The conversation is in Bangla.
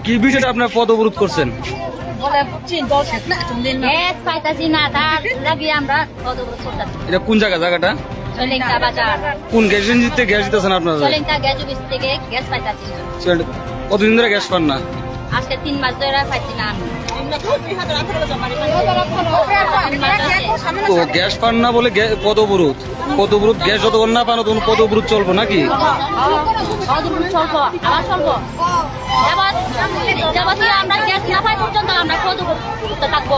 কি বিষয়টা আপনার পদ অবরোধ করছেন? গ্যাস পাইতাছি না, তার লাগি আমরা পদ অবরোধ করতেছি। এটা কোন জায়গাটা? সলেঙ্কা বাজার। কোন গ্যাস এজেন্সিতে গ্যাস দিতেছেন আপনারা? সলেঙ্কা গ্যাস অফিস থেকে গ্যাস পাইতাছি না। কতদিন ধরে গ্যাস পান না? আজকে 3 মাস ধরে পাইছি না আমি। তো গ্যাস পান না বলে পদ অবরোধ গ্যাস যতক্ষণ না পান তখন পদ অবরোধ চলবো নাকি? পদ অবরোধ চলবো, আবার চলবো। যাবতীয় আমরা গ্যাস না পাই পর্যন্ত আমরা পদ অবরোধ করতে থাকবো।